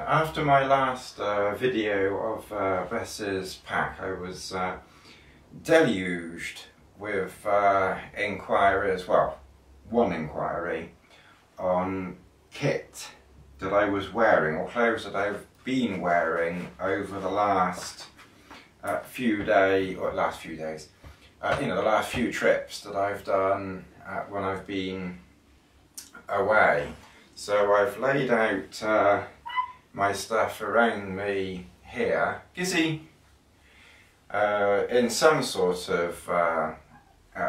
After my last video of Bess's pack, I was deluged with inquiries, well, one inquiry on kit that I was wearing, or clothes that I've been wearing over the last few days, the last few trips that I've done when I've been away. So I've laid out my stuff around me here, Gizzy, in some sort of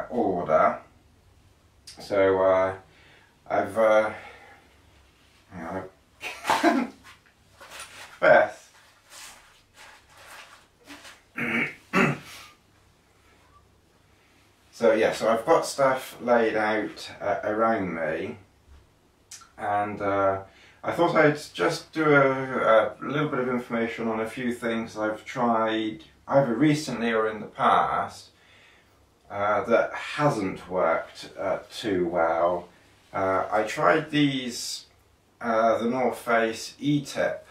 order. So I've Beth. So I've got stuff laid out around me, and I thought I'd just do a little bit of information on a few things I've tried either recently or in the past that hasn't worked too well. I tried these the North Face E-tip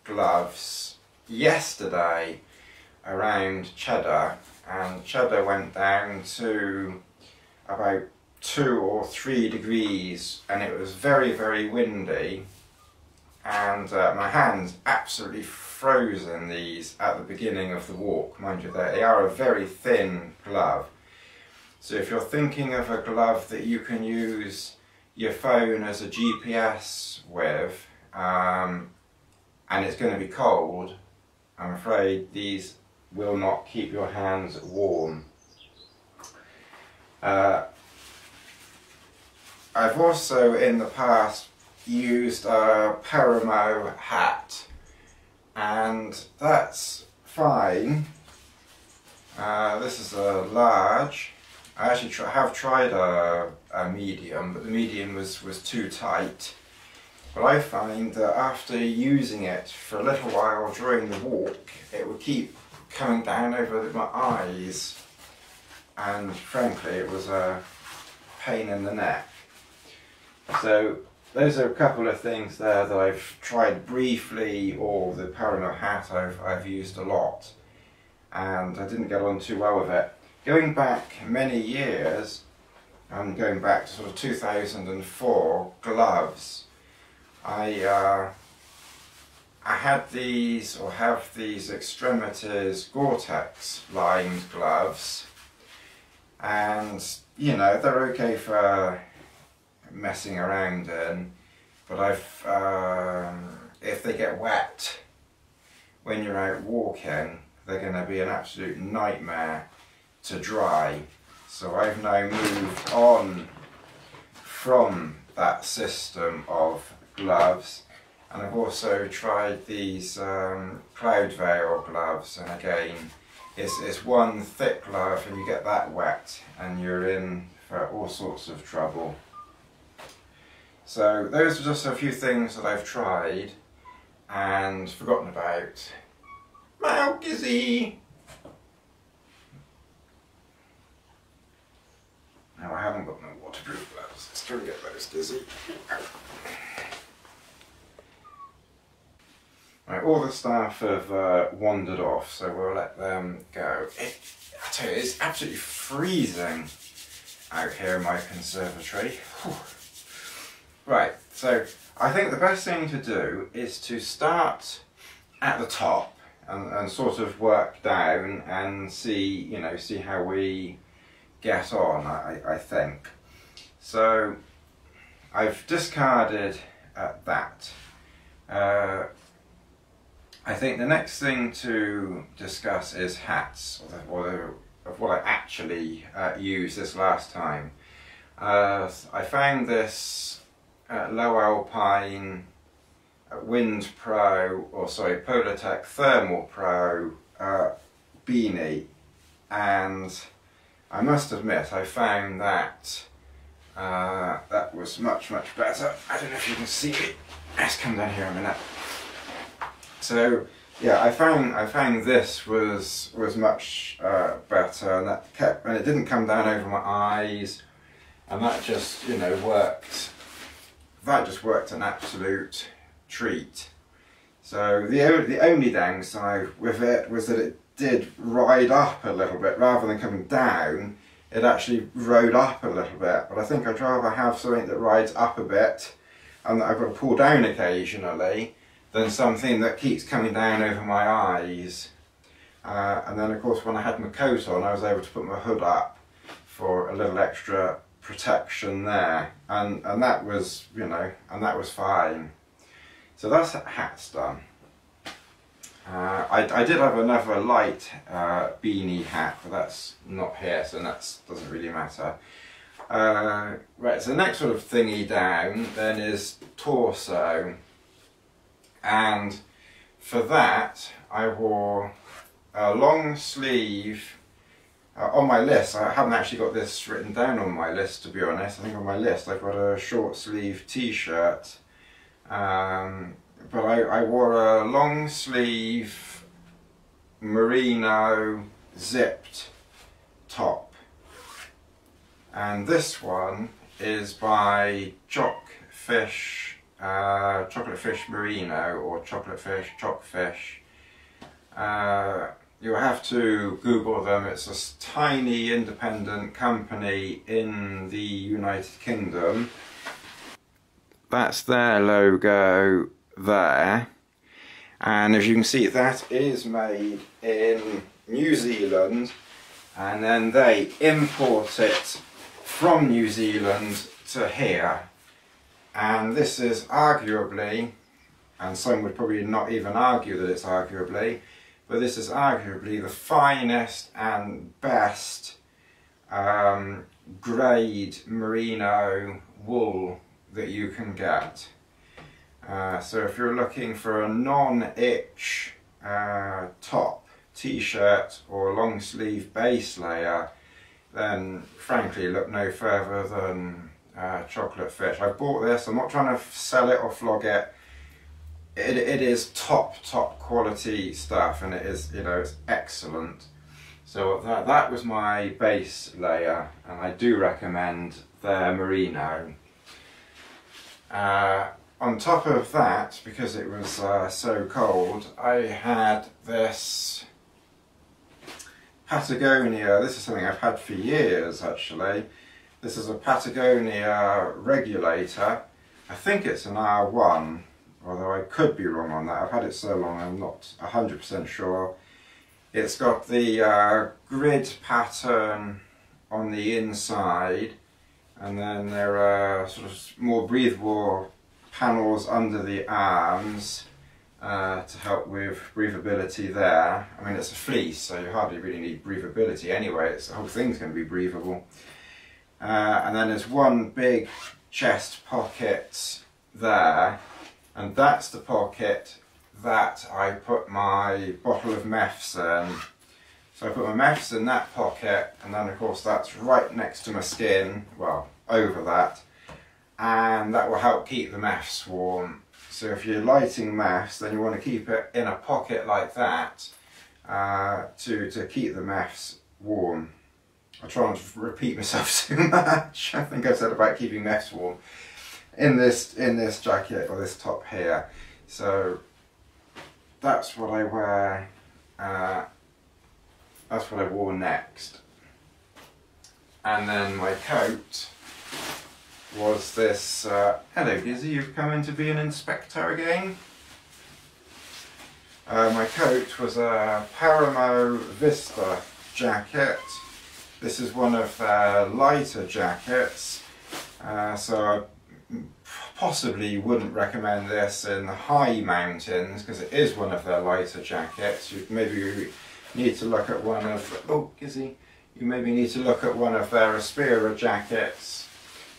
gloves yesterday around Cheddar, and Cheddar went down to about 2 or 3 degrees, and it was very, very windy, and my hands absolutely froze in these at the beginning of the walk. Mind you, they are a very thin glove, so if you're thinking of a glove that you can use your phone as a GPS with, and it's going to be cold, I'm afraid these will not keep your hands warm. I've also in the past used a Perimo hat, and that's fine. This is a large. I actually have tried a medium, but the medium was too tight. But I find that after using it for a little while during the walk, it would keep coming down over my eyes, and frankly it was a pain in the neck. So those are a couple of things there that I've tried briefly, or the Perimo hat I've used a lot, and I didn't get on too well with it. Going back many years, and going back to sort of 2004, gloves, I had these, or have these extremities Gore-Tex lined gloves, and you know, they're okay for messing around in, but if they get wet when you're out walking, they're going to be an absolute nightmare to dry. So I've now moved on from that system of gloves, and I've also tried these Cloudveil gloves, and again it's one thick glove, and you get that wet and you're in for all sorts of trouble. So those are just a few things that I've tried and forgotten about. Meow, Gizzy! No, I haven't got no waterproof gloves. Let's try and get those, Gizzy. Right, all the staff have wandered off, so we'll let them go. I tell you, it's absolutely freezing out here in my conservatory. Whew. Right, so I think the best thing to do is to start at the top and sort of work down and see how we get on, I think. So I've discarded that. I think the next thing to discuss is hats, or of what I actually used this last time. I found this Low Alpine Wind Pro, or sorry, Polartec Thermal Pro beanie, and I must admit I found that that was much better. I don't know if you can see it. Let's come down here a minute. So yeah, I found this was much better, and it didn't come down over my eyes, and that just worked. That just worked an absolute treat. So the only downside with it was that it did ride up a little bit. Rather than coming down, it actually rode up a little bit. But I think I'd rather have something that rides up a bit and that I've got to pull down occasionally than something that keeps coming down over my eyes. And then of course when I had my coat on, I was able to put my hood up for a little extra protection there, and that was, you know, and that was fine. So that's hats done. I did have another light beanie hat, but that's not here, so that doesn't really matter. Right, so the next sort of thingy down then is torso, and for that I wore a long sleeve. On my list, I haven't actually got this written down on my list, to be honest. I think on my list I've got a short sleeve t-shirt, but I wore a long sleeve merino zipped top, and this one is by Chockfish, Chocolate Fish Merino, or Chocolate Fish, Chockfish. You'll have to Google them. It's a tiny independent company in the United Kingdom. That's their logo there, and as you can see, that is made in New Zealand, and then they import it from New Zealand to here. And this is arguably, and some would probably not even argue that it's arguably, but this is arguably the finest and best grade merino wool that you can get. So if you're looking for a non-itch top, t-shirt or long sleeve base layer, then frankly look no further than Chocolate Fish. I bought this, I'm not trying to sell it or flog it. It is top quality stuff, and it is, you know, it's excellent. So that was my base layer, and I do recommend their merino. On top of that, because it was so cold, I had this Patagonia. This is something I've had for years actually. This is a Patagonia regulator. I think it's an R1. Although I could be wrong on that. I've had it so long I'm not 100% sure. It's got the grid pattern on the inside, and then there are sort of more breathable panels under the arms to help with breathability there. I mean, it's a fleece, so you hardly really need breathability anyway. The whole thing's going to be breathable. And then there's one big chest pocket there. And that's the pocket that I put my bottle of meths in. So I put my meths in that pocket, and then of course that's right next to my skin, well, over that, and that will help keep the meths warm. So if you're lighting meths, then you want to keep it in a pocket like that to keep the meths warm. I try not to repeat myself too much. I think I've said about keeping meths warm. In this jacket, or this top here. So that's what I wear, that's what I wore next. And then my coat was this, hello Gizzy, you've come in to be an inspector again? My coat was a Paramo Vista jacket. This is one of their lighter jackets, so I possibly wouldn't recommend this in the high mountains because it is one of their lighter jackets. You maybe need to look at one of, oh Gizzy, you maybe need to look at one of their Aspira jackets,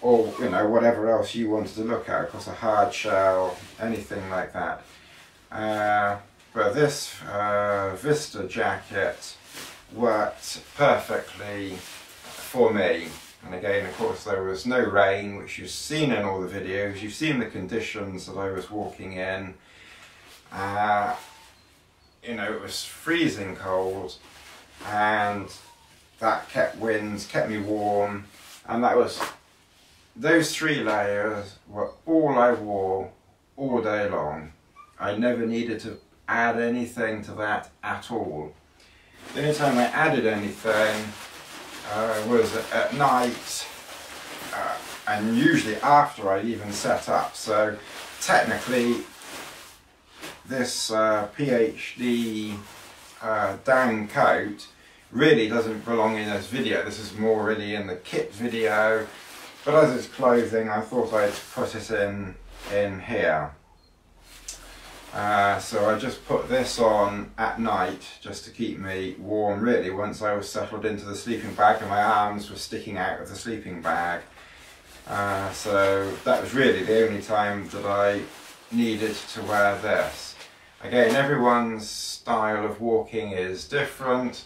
or you know, whatever else you wanted to look at, of course a hard shell, anything like that. But this Vista jacket worked perfectly for me. And again, of course, there was no rain, which you've seen in all the videos. You've seen the conditions that I was walking in. You know, it was freezing cold, and that kept me warm, and those 3 layers were all I wore all day long. I never needed to add anything to that at all. The only time I added anything was at night, and usually after I'd even set up. So technically this PhD down coat really doesn't belong in this video. This is more really in the kit video, but as it's clothing I thought I'd put it in here. So I just put this on at night just to keep me warm really once I was settled into the sleeping bag and my arms were sticking out of the sleeping bag. So that was really the only time that I needed to wear this. Again, everyone's style of walking is different.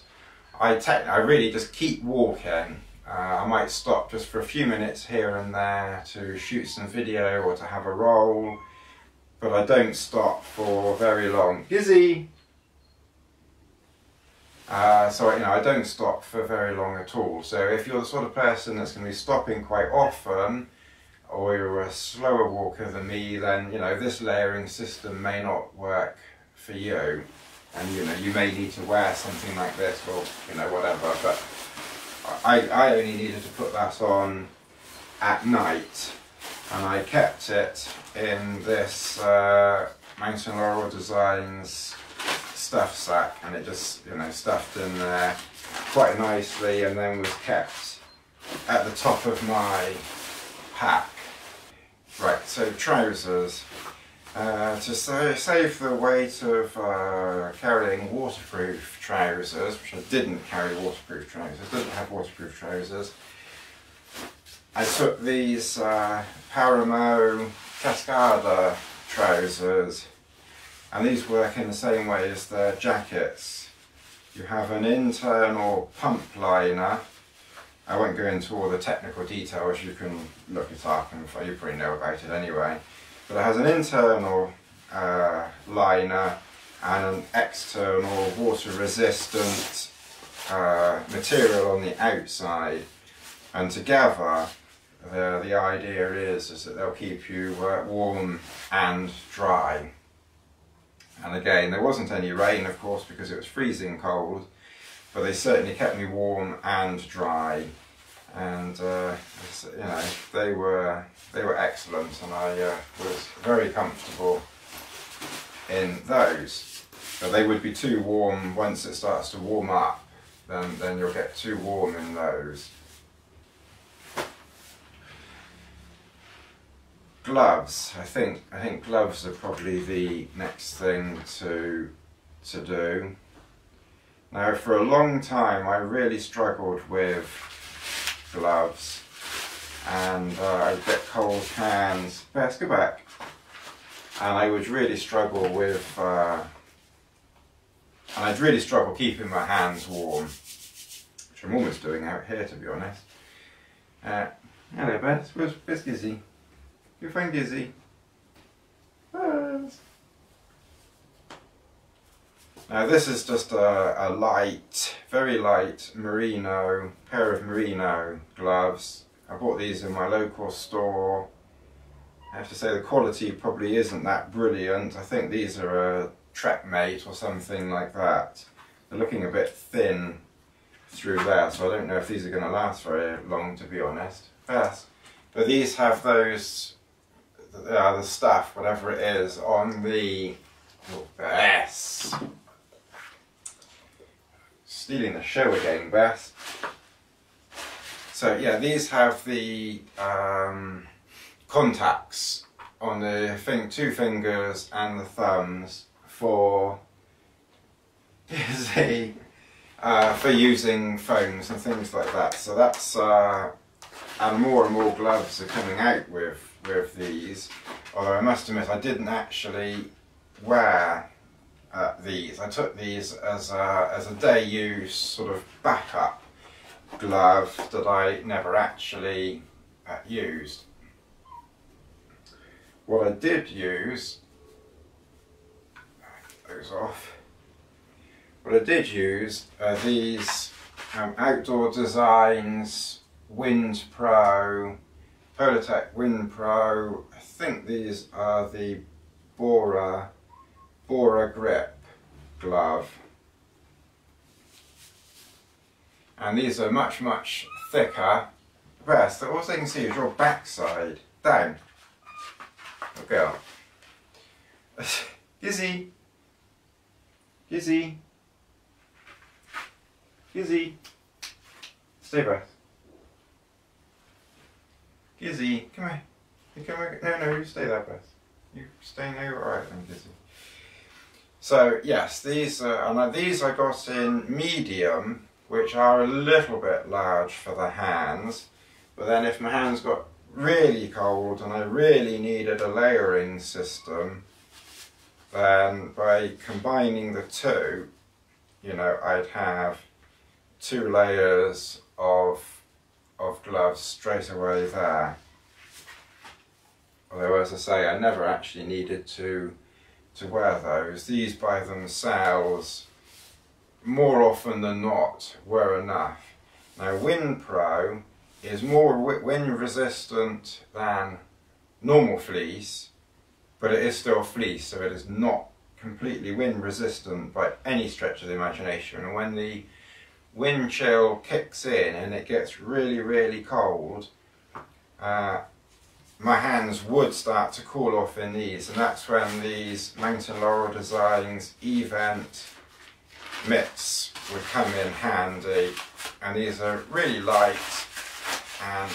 I really just keep walking. I might stop just for a few minutes here and there to shoot some video or to have a roll, but I don't stop for very long. Gizzy! So I don't stop for very long at all. So if you're the sort of person that's going to be stopping quite often, or you're a slower walker than me, then this layering system may not work for you, and you may need to wear something like this or whatever. But I only needed to put that on at night, and I kept it in this Mountain Laurel Designs stuff sack, and it just stuffed in there quite nicely, and then was kept at the top of my pack. Right, so trousers. To save the weight of carrying waterproof trousers, which I didn't carry waterproof trousers, didn't have waterproof trousers, I took these Paramo Cascada trousers, and these work in the same way as their jackets. You have an internal pump liner. I won't go into all the technical details, you can look it up and you probably know about it anyway. But it has an internal liner and an external water resistant material on the outside, and together the idea is that they'll keep you warm and dry. And again, there wasn't any rain of course because it was freezing cold, but they certainly kept me warm and dry, and they were excellent, and I was very comfortable in those. But they would be too warm once it starts to warm up, then you'll get too warm in those. Gloves. I think gloves are probably the next thing to do. Now, for a long time I really struggled with gloves, and I'd get cold hands. Bess, go back. And I would really struggle with, and I'd really struggle keeping my hands warm, which I'm almost doing out here to be honest. Hello Bess, where's Gizzy? You find Gizzy? Bess. Now this is just a light, very light pair of merino gloves. I bought these in my local store. I have to say the quality probably isn't that brilliant. I think these are a Trekmate or something like that. They're looking a bit thin through there, so I don't know if these are going to last very long, to be honest. Yes. But these have those, the stuff, whatever it is, on the... Oh, Bess! Stealing the show again, Bess. So yeah, these have the contacts on the two fingers and the thumbs for using phones and things like that. So that's and more gloves are coming out with these. Although I must admit I didn't actually wear these. I took these as a day use sort of backup glove that I never actually used. What I did use, those off. What I did use are these Outdoor Designs Wind Pro, Polartec Wind Pro. I think these are the Bora Aura Grip glove. And these are much, much thicker. The best, all you can see is your backside. Down. Good girl. Gizzy. Gizzy. Gizzy. Stay back. Gizzy, come here. You come here. No, you stay there, Beth. You stay there. Alright then, Gizzy. So, yes, these I got in medium, which are a little bit large for the hands. But then if my hands got really cold and I really needed a layering system, then by combining the two, you know, I'd have 2 layers of gloves straight away there. Although, as I say, I never actually needed to wear those. These by themselves, more often than not, were enough. Now, WinPro is more wind resistant than normal fleece, but it is still fleece, so it is not completely wind resistant by any stretch of the imagination. And when the wind chill kicks in and it gets really, really cold, my hands would start to cool off in these, and that's when these Mountain Laurel Designs Event mitts would come in handy. And these are really light and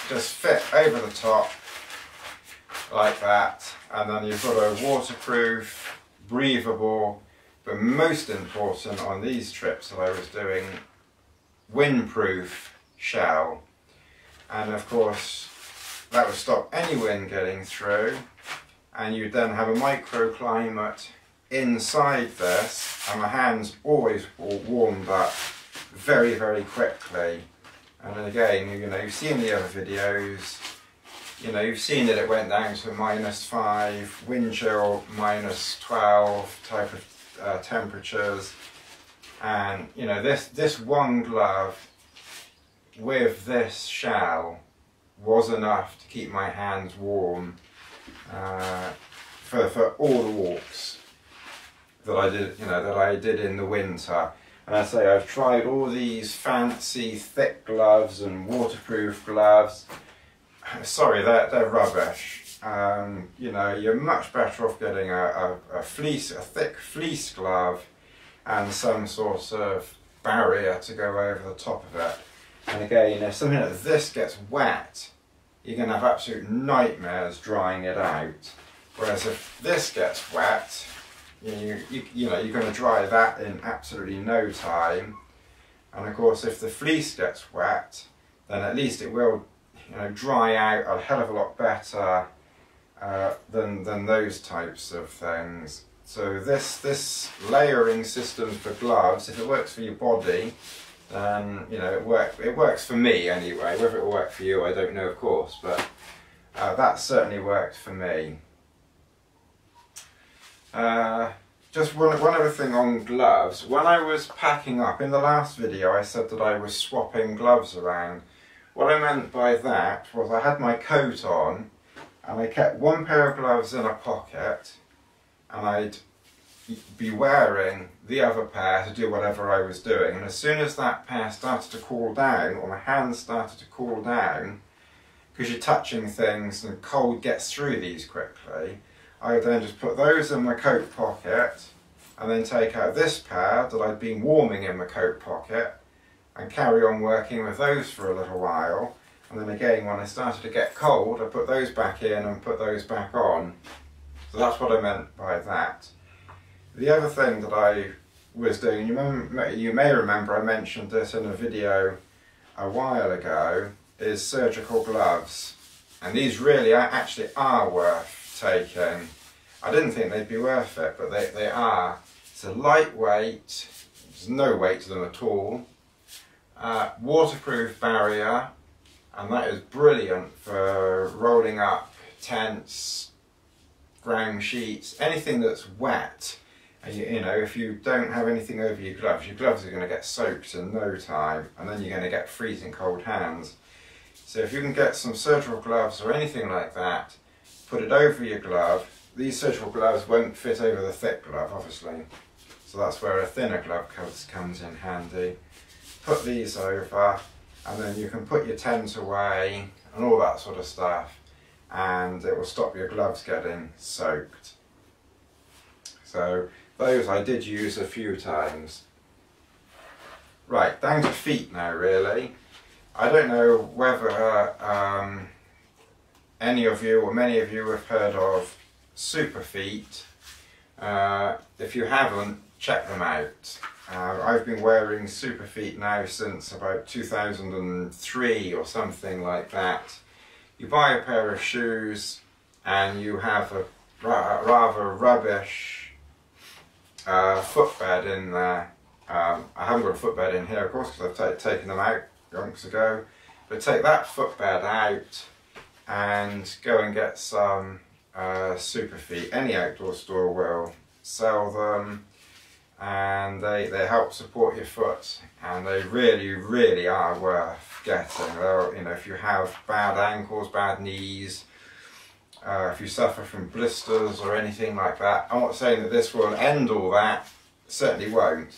just fit over the top like that. And then you've got a waterproof, breathable, but most important on these trips that I was doing, windproof shell. And of course that would stop any wind getting through, and you'd then have a microclimate inside this, and my hands always warmed up very, very quickly. And then again, you know, you've seen the other videos, you know, you've seen that it went down to -5, wind chill -12 type of temperatures. And you know, this one glove with this shell was enough to keep my hands warm for all the walks that I did, you know, that I did in the winter. And I say I've tried all these fancy thick gloves and waterproof gloves. Sorry, they're rubbish. You know, you're much better off getting a thick fleece glove and some sort of barrier to go over the top of it. And again, if something like this gets wet, you're going to have absolute nightmares drying it out. Whereas if this gets wet, you know, you're going to dry that in absolutely no time. And of course, if the fleece gets wet, then at least it will, you know, dry out a hell of a lot better than those types of things. So this layering system for gloves, if it works for your body, then you know it works for me anyway. Whether it will work for you, I don't know, of course, but that certainly worked for me. Just one other thing on gloves. When I was packing up, in the last video I said that I was swapping gloves around. What I meant by that was I had my coat on and I kept one pair of gloves in a pocket, and I'd be wearing the other pair to do whatever I was doing. And as soon as that pair started to cool down, or my hands started to cool down, because you're touching things and cold gets through these quickly, I would then just put those in my coat pocket and then take out this pair that I'd been warming in my coat pocket and carry on working with those for a little while. And then again, when I started to get cold, I put those back in and put those back on. So that's what I meant by that. The other thing that I was doing, you may remember I mentioned this in a video a while ago, is surgical gloves. And these really actually are worth taking. I didn't think they'd be worth it, but they are. It's a lightweight, there's no weight to them at all. Waterproof barrier, and that is brilliant for rolling up tents, ground sheets, anything that's wet. And you know, if you don't have anything over your gloves are going to get soaked in no time, and then you're going to get freezing cold hands. So if you can get some surgical gloves or anything like that, put it over your glove, these surgical gloves won't fit over the thick glove, obviously. So that's where a thinner glove comes in handy. Put these over, and then you can put your tent away and all that sort of stuff, and it will stop your gloves getting soaked. So those I did use a few times. Right, down to feet now really. I don't know whether any of you or many of you have heard of Superfeet. If you haven't, check them out. I've been wearing Superfeet now since about 2003 or something like that. You buy a pair of shoes and you have a rather rubbish footbed in there. I haven't got a footbed in here, of course, because I've taken them out yonks ago. But take that footbed out and go and get some Superfeet. Any outdoor store will sell them, and they help support your foot, and they really are worth getting. You know, if you have bad ankles, bad knees, if you suffer from blisters or anything like that. I'm not saying that this will end all that, certainly won't,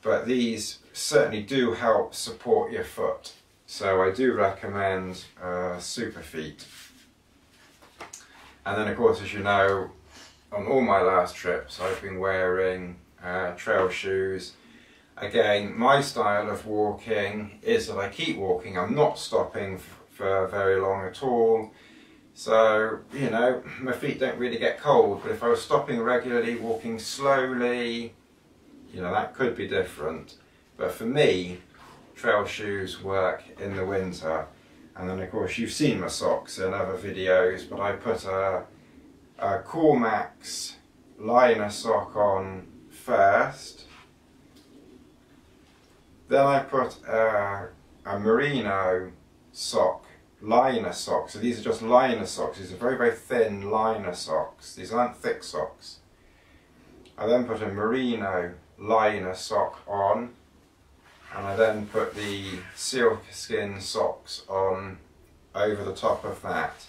but these certainly do help support your foot. So I do recommend Superfeet. And then of course, as you know, on all my last trips I've been wearing trail shoes. Again, my style of walking is that I keep walking. I'm not stopping for very long at all. So, you know, my feet don't really get cold, but if I was stopping regularly, walking slowly, you know, that could be different. But for me, trail shoes work in the winter. And then of course you've seen my socks in other videos, but I put a Cormax liner sock on first. Then I put a merino sock, liner socks. So these are just liner socks. These are very thin liner socks. These aren't thick socks. I then put a merino liner sock on, and I then put the sealskin socks on over the top of that.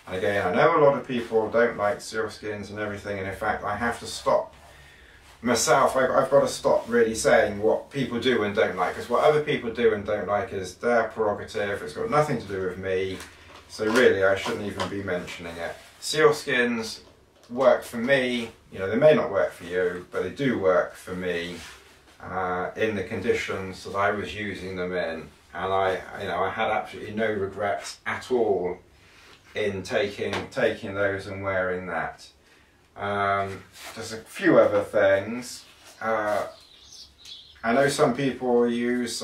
And again, I know a lot of people don't like sealskins and everything, and in fact I have to stop myself. I've got to stop really saying what people do and don't like, because what other people do and don't like is their prerogative. It's got nothing to do with me, so really I shouldn't even be mentioning it. Sealskins work for me. You know, they may not work for you, but they do work for me in the conditions that I was using them in, and I had absolutely no regrets at all in taking those and wearing that. There's a few other things. I know some people use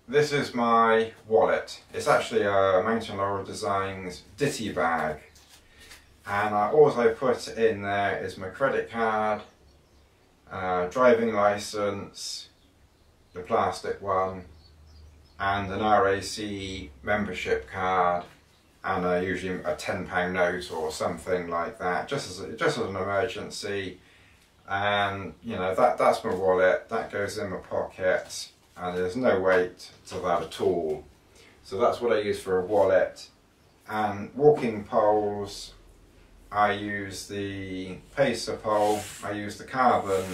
this is my wallet. It's actually a Mountain Laurel Designs Ditty bag, and all I put in there is my credit card, driving license, the plastic one, and an RAC membership card, and usually a £10 note or something like that, just as an emergency. And you know, that's my wallet. That goes in my pocket, and there's no weight to that at all. So that's what I use for a wallet. And walking poles, I use the Pacer pole. I use the carbon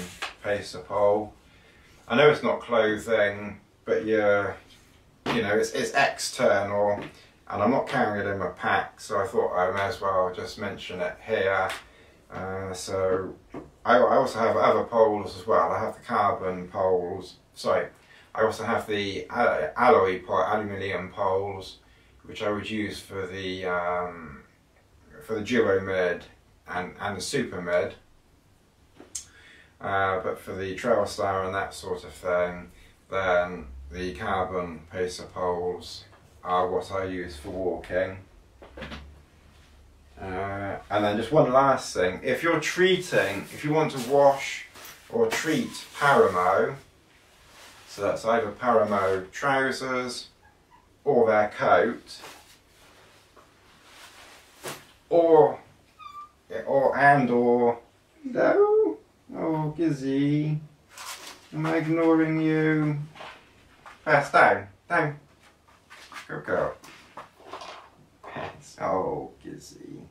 Pacer pole. I know it's not clothing, but you know, it's external, and I'm not carrying it in my pack, so I thought I may as well just mention it here. So I also have other poles as well. I have the carbon poles. Sorry, I also have the aluminium poles, which I would use for the Duo Mid and the Super Mid. But for the Trail Star and that sort of thing, then the carbon Pacer poles are what I use for walking. And then just one last thing, if you want to wash or treat Paramo, so that's either Paramo trousers or their coat, or no, oh Gizzy, am I ignoring you? Pass down, good girl. Oh, Gizzy.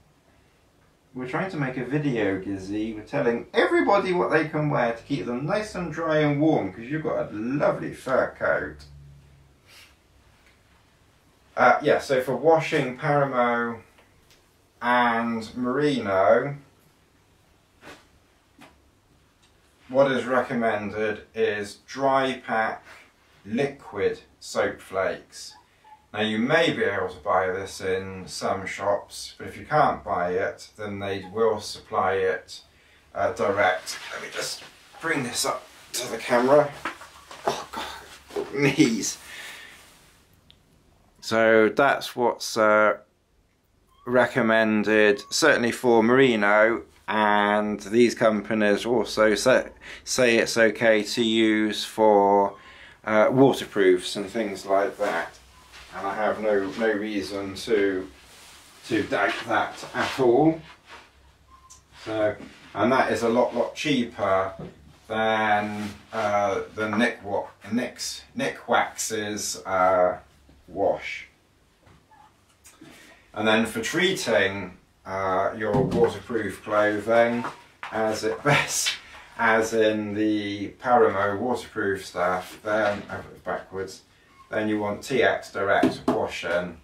We're trying to make a video, Gizzy. We're telling everybody what they can wear to keep them nice and dry and warm, because you've got a lovely fur coat. Yeah, so for washing Paramo and Merino, what is recommended is dry pack liquid soap flakes. Now you may be able to buy this in some shops, but if you can't buy it, then they will supply it direct. Let me just bring this up to the camera. Oh God, knees. So that's what's recommended, certainly for Merino, and these companies also say it's okay to use for waterproofs and things like that. And I have no reason to doubt that at all. So, and that is a lot cheaper than the Nick Wax's wash. And then for treating your waterproof clothing, as in the Paramo waterproof stuff, then backwards. Then you want TX Direct washing.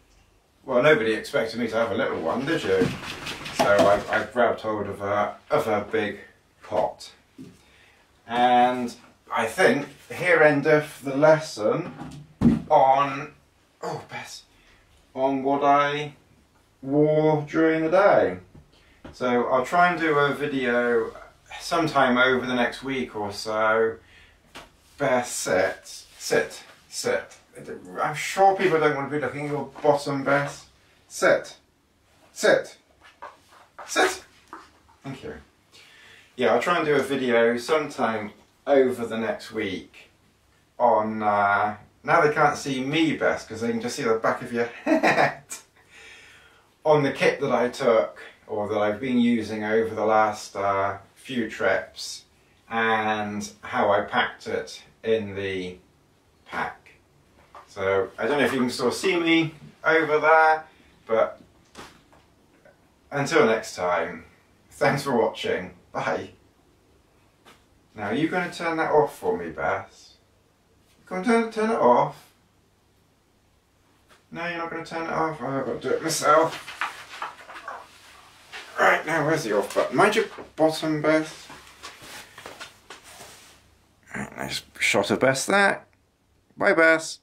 Well, nobody expected me to have a little one, did you? So I grabbed hold of a big pot. And I think here endeth the lesson on, oh Bess, on what I wore during the day. So I'll try and do a video sometime over the next week or so. Bess, sit. I'm sure people don't want to be looking at your bottom, Bess. Sit. Thank you. Yeah, I'll try and do a video sometime over the next week on, now they can't see me, Bess, because they can just see the back of your head, on the kit that I took, or that I've been using over the last few trips, and how I packed it in the pack. So I don't know if you can still see me over there, but until next time, thanks for watching. Bye. Now, are you going to turn that off for me, Bess? Go and turn it off. No, you're not going to turn it off? Oh, I've got to do it myself. Right, now where's the off button? Mind your bottom, Bess. Right, nice shot of Bess there. Bye, Bess.